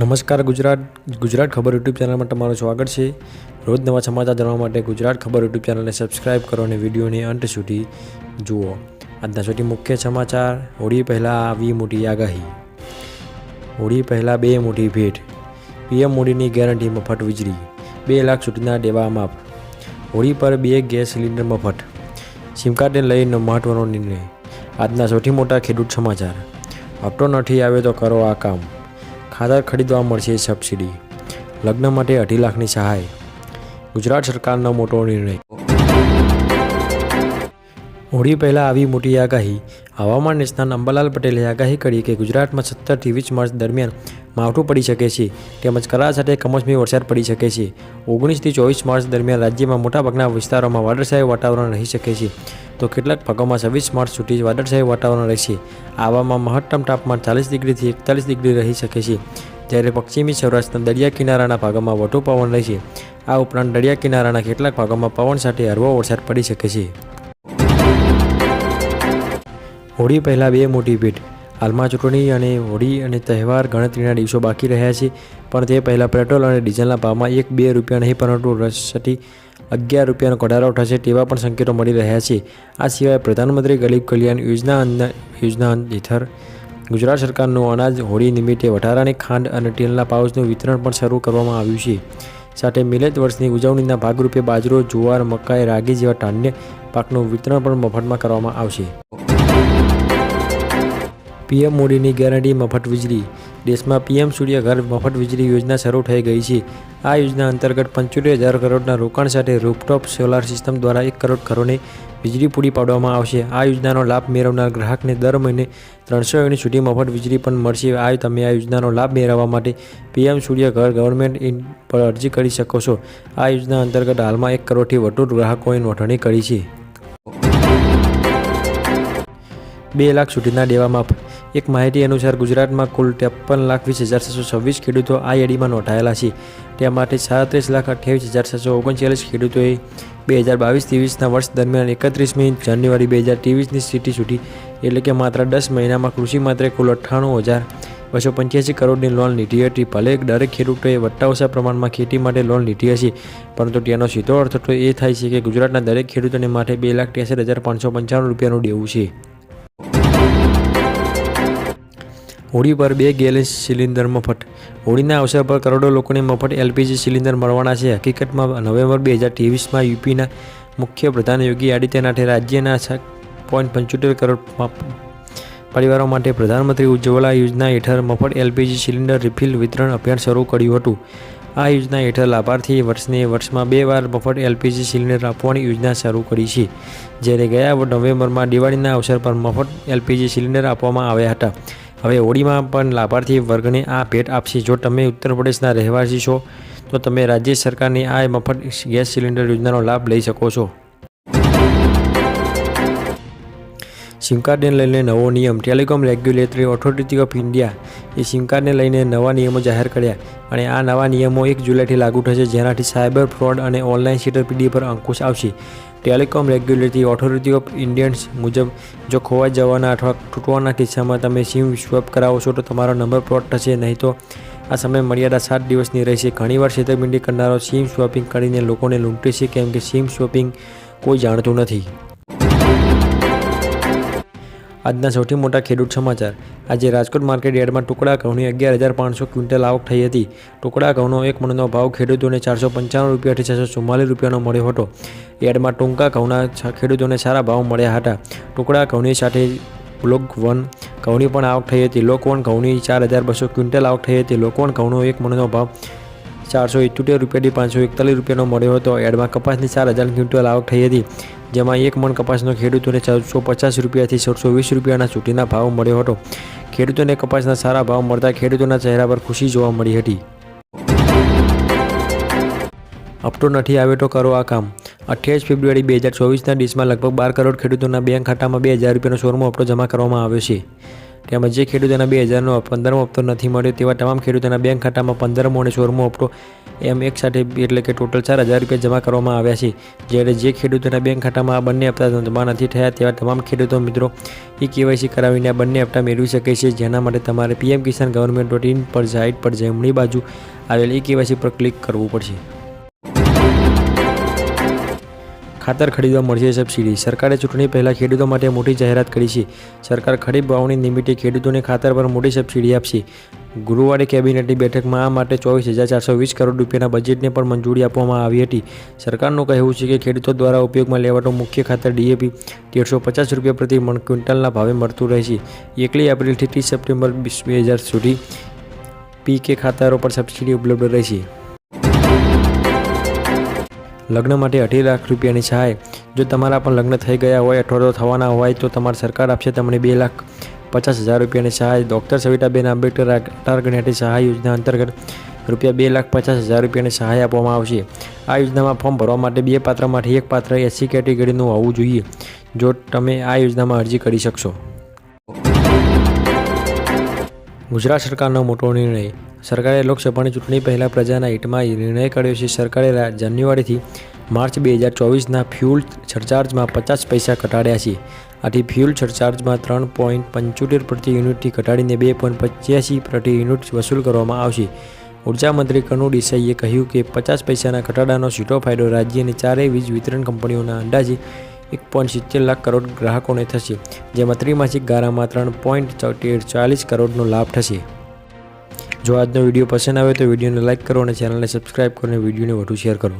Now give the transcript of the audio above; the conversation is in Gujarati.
નમસ્કાર ગુજરાત ખબર યુટ્યુબ ચેનલમાં તમારું સ્વાગત છે। રોજ નવા સમાચાર જાણવા માટે ગુજરાત ખબર યુટ્યુબ ચેનલને સબસ્ક્રાઇબ કરો અને વિડીયોને અંત સુધી જુઓ। આજના સૌથી મુખ્ય સમાચાર। હોળી પહેલાં આવી મોટી આગાહી। હોળી પહેલાં બે મોટી ભેટ। પીએમ મોદીની ગેરંટી મફત વીજળી। 2 લાખ સુધીના દેવા માફ। હોળી પર 2 ગેસ સિલિન્ડર મફત। સિમ કાર્ડને લઈને મહત્વનો નિર્ણય। આજના સૌથી મોટા ખેડૂત સમાચાર। હપ્તો નથી આવે તો કરો આ કામ। ખાતર ખરીદવા મળશે સબસિડી। લગ્ન માટે 2.5 લાખની સહાય। ગુજરાત સરકારનો મોટો નિર્ણય। હોળી પહેલાં આવી મોટી આગાહી। હવામાન નિષ્ણાત અંબાલાલ પટેલે આગાહી કરી કે ગુજરાતમાં 17 થી 20 માર્ચ દરમિયાન માવઠું પડી શકે છે, તેમજ કરા સાથે કમોસમી વરસાદ પડી શકે છે। 19 થી 24 માર્ચ દરમિયાન રાજ્યમાં મોટાભાગના વિસ્તારોમાં વાદળછાયું વાતાવરણ રહી શકે છે, તો કેટલાક ભાગોમાં 26 માર્ચ સુધી વાદળછાયું વાતાવરણ રહેશે। આવામાં મહત્તમ તાપમાન 40 ડિગ્રીથી 41 ડિગ્રી રહી શકે છે, જ્યારે પશ્ચિમી સૌરાષ્ટ્રના દરિયા કિનારાના ભાગોમાં વધુ પવન રહેશે। આ ઉપરાંત દરિયા કિનારાના કેટલાક ભાગોમાં પવન સાથે હળવો વરસાદ પડી શકે છે। હોળી પહેલાં બે મોટી ભેટ। હાલમાં ચૂંટણી અને હોળી અને તહેવાર ગણતરીના દિવસો બાકી રહ્યા છે, પણ તે પહેલાં પેટ્રોલ અને ડીઝલના ભાવમાં 1-2 રૂપિયા નહીં પરંતુ 10 થી 11 રૂપિયાનો ઘટાડો થશે તેવા પણ સંકેતો મળી રહ્યા છે। આ સિવાય પ્રધાનમંત્રી ગરીબ કલ્યાણ યોજના હેઠળ ગુજરાત સરકારનું અનાજ હોળી નિમિત્તે વધારાની ખાંડ અને તેલના પાઉચનું વિતરણ પણ શરૂ કરવામાં આવ્યું છે। સાથે મિલેટ વર્ષની ઉજવણીના ભાગરૂપે બાજરો, જુવાર, મકાઈ, રાગી જેવા ધાન્ય પાકનું વિતરણ પણ મફતમાં કરવામાં આવશે। પીએમ મોદીની ગેરંટી મફત વીજળી। દેશમાં પીએમ સૂર્ય ઘર મફત વીજળી યોજના શરૂ થઈ ગઈ છે। આ યોજના અંતર્ગત 75,000 કરોડના રોકાણ સાથે રૂફટોપ સોલાર સિસ્ટમ દ્વારા 1 કરોડ ઘરોને વીજળી પૂરી પાડવામાં આવશે। આ યોજનાનો લાભ મેળવનાર ગ્રાહકને દર મહિને 300 યુનિટ સુધી મફત વીજળી પણ મળશે। તમે આ યોજનાનો લાભ મેળવવા માટે પીએમ સૂર્ય ઘર ગવર્મેન્ટ ઇન પર અરજી કરી શકો છો। આ યોજના અંતર્ગત હાલમાં 1 કરોડથી વધુ ગ્રાહકોએ નોંધણી કરી છે। 2 લાખ સુધીના દેવા માફ। એક માહિતી અનુસાર ગુજરાતમાં કુલ 53,20,726 ખેડૂતો આ યાદીમાં નોંધાયેલા છે। તેમાંથી 37,28,739 ખેડૂતોએ 2022-23ના વર્ષ દરમિયાન 31મી જાન્યુઆરી 2023ની સ્થિતિ સુધી, એટલે કે માત્ર 10 મહિનામાં કૃષિ મંત્રીએ કુલ 98,285 કરોડની લોન લીધી હતી। ભલે દરેક ખેડૂતોએ વત્તા ઓછા પ્રમાણમાં ખેતી માટે લોન લીધી હશે, પરંતુ તેનો સીધો અર્થ તો એ થાય છે કે ગુજરાતના દરેક ખેડૂતોને માટે 2,63,595 રૂપિયાનું દેવું છે। હોળી પર 2 ગેસ સિલિન્ડર મફત। હોળીના અવસર પર કરોડો લોકોને મફત એલપીજી સિલિન્ડર મળવાના છે। હકીકતમાં નવેમ્બર 2023માં યુપીના મુખ્ય પ્રધાન યોગી આદિત્યનાથે રાજ્યના 7.75 કરોડ પરિવારો માટે પ્રધાનમંત્રી ઉજ્જવલા યોજના હેઠળ મફત એલપીજી સિલિન્ડર રિફિલ વિતરણ અભિયાન શરૂ કર્યું હતું। આ યોજના હેઠળ લાભાર્થી વર્ષમાં 2 વાર મફત એલપીજી સિલિન્ડર આપવાની યોજના શરૂ કરી છે, જ્યારે ગયા નવેમ્બરમાં દિવાળીના અવસર પર મફત એલપીજી સિલિન્ડર આપવામાં આવ્યા હતા। હવે હોળીમાં પણ લાભાર્થી વર્ગને આ ભેટ આપશે। જો તમે ઉત્તર પ્રદેશના રહેવાસી છો તો તમે રાજ્ય સરકારની આ મફત ગેસ સિલિન્ડર યોજનાનો લાભ લઈ શકો છો। સિમ કાર્ડને લઈને નવો નિયમ। ટેલિકોમ રેગ્યુલેટરી ઓથોરિટી ઓફ ઇન્ડિયાએ સિમ કાર્ડને લઈને નવા નિયમો જાહેર કર્યા અને આ નવા નિયમો 1 જુલાઈથી લાગુ થશે, જેનાથી સાયબર ફ્રોડ અને ઓનલાઈન છેતરપિંડી પર અંકુશ આવશે। Telecom regulatory authority of India મુજબ જો ખોવાઈ જવાના અથવા તૂટવાના કિસ્સામાં તમે સિમ સ્વેપ કરાવો છો તો તમારો નંબર ફ્રોડ થશે, નહીં તો આ સમય મર્યાદા 7 દિવસની રહેશે। ઘણીવાર છેતરપિંડી કરનારો સિમ સ્વેપિંગ કરીને લોકોને લૂંટે છે, કેમ કે સિમ સ્વેપિંગ કોઈ જાણતું નથી। આજના સૌથી મોટા ખેડૂત સમાચાર। આજે રાજકોટ માર્કેટ યાર્ડમાં ટુકડા ઘઉંની 11,500 ક્વિન્ટલ આવક થઈ હતી। ટુકડા ઘઉંનો 1 મણનો ભાવ ખેડૂતોને 495 રૂપિયાથી 644 રૂપિયાનો મળ્યો હતો। યાર્ડમાં ટૂંકા ઘઉંના ખેડૂતોને સારા ભાવ મળ્યા હતા। ટુકડા ઘઉંની સાથે લોક 1 ઘઉંની પણ આવક થઈ હતી। લોક 1 ઘઉંની 4,200 ક્વિન્ટલ આવક થઈ હતી। લોક 1 ઘઉંનો 1 મણનો ભાવ 478 રૂપિયાથી 541 રૂપિયાનો મળ્યો હતો। યાર્ડમાં કપાસની 4,000 ક્વિન્ટલ આવક થઈ હતી, જેમાં 1 મણ કપાસનો ખેડૂતોને 450 રૂપિયાથી 420 રૂપિયાના સુધીના ભાવ મળ્યો હતો। ખેડૂતોને કપાસના સારા ભાવ મળતા ખેડૂતોના ચહેરા પર ખુશી જોવા મળી હતી। હપ્તો નથી આવે તો કરો આ કામ। 28 ફેબ્રુઆરી 2024ના દિવસમાં લગભગ 12 કરોડ ખેડૂતોના બેંક ખાતામાં 2,000 રૂપિયાનો 16મો હપ્તો જમા કરવામાં આવ્યો છે। તેમજ જે ખેડૂતોના 2,000નો 15મો હપ્તો નથી મળ્યો તેવા તમામ ખેડૂતોના બેંક ખાતામાં 15મો અને 16મો હપ્તો એમ એક સાથે એટલે કે ટોટલ 4,000 રૂપિયા જમા કરવામાં આવ્યા છે. જ્યારે જે ખેડૂતોના બેંક ખાતામાં આ બંને હપ્તા જમા નથી થયા તેવા તમામ ખેડૂતો મિત્રો KYC કરાવીને આ બંને હપ્તા મેળવી શકે છે. જેના માટે તમારે pmkisan.gov.in પર સાઇટ પર જમણી બાજુ આવેલ KYC પર ક્લિક કરવું પડશે. ખાતર ખરીદવા મળશે સબસિડી. સરકારે ચૂંટણી પહેલાં ખેડૂતો માટે મોટી જાહેરાત કરી છે. સરકાર ખરીફ વાવણી નિમિત્તે ખેડૂતોને ખાતર પર મોટી સબસિડી આપશે. ગુરુવારે કેબિનેટની બેઠકમાં આ માટે 24,420 કરોડ રૂપિયાના બજેટને પણ મંજૂરી આપવામાં આવી હતી. સરકારનું કહેવું છે કે ખેડૂતો દ્વારા ઉપયોગમાં લેવાતું મુખ્ય ખાતર DAP 1,350 રૂપિયા પ્રતિ મણ ક્વિન્ટલના ભાવે મળતું રહેશે. 1 એપ્રિલથી 30 સપ્ટેમ્બર 2000 સુધી PK ખાતરો પર સબસિડી ઉપલબ્ધ રહેશે. લગ્ન માટે 2.5 લાખ રૂપિયાની સહાય. જો તમારા પણ લગ્ન થઈ ગયા હોય અથવા તો થવાના હોય તો તમારી સરકાર આપશે તમને 2,50,000 રૂપિયાની સહાય. ડૉક્ટર સવિતાબેન આંબેડકર આધાર જ્ઞાતિ સહાય યોજના અંતર્ગત ₹2,50,000 રૂપિયાની સહાય આપવામાં આવશે. આ યોજનામાં ફોર્મ ભરવા માટે 2 પાત્રમાંથી 1 પાત્ર SC કેટેગરીનું હોવું જોઈએ. જો તમે આ યોજનામાં અરજી કરી શકશો. ગુજરાત સરકારનો મોટો નિર્ણય. સરકારે લોકસભાની ચૂંટણી પહેલાં પ્રજાના હિતમાં નિર્ણય કર્યો છે. સરકારે જાન્યુઆરીથી માર્ચ 2024ના ફ્યુલ સરચાર્જમાં 50 પૈસા ઘટાડ્યા છે. આથી ફ્યુલ સરચાર્જમાં 3.75 પ્રતિ યુનિટથી ઘટાડીને 2.85 પ્રતિ યુનિટ વસૂલ કરવામાં આવશે. ઉર્જા મંત્રી કનુ દેસાઈએ કહ્યું કે 50 પૈસાના ઘટાડાનો સીધો ફાયદો રાજ્યની 4 વીજ વિતરણ કંપનીઓના અંદાજે 1.70 લાખ કરોડ ગ્રાહકોને થશે, જેમાં ત્રિમાસિક ગાળામાં 3.40 કરોડનો લાભ થશે. જો આજનો વિડીયો પસંદ આવે તો વિડીયોને લાઇક કરો અને ચેનલને સબસ્ક્રાઇબ કરો અને વિડીયોને વધુ શેર કરો.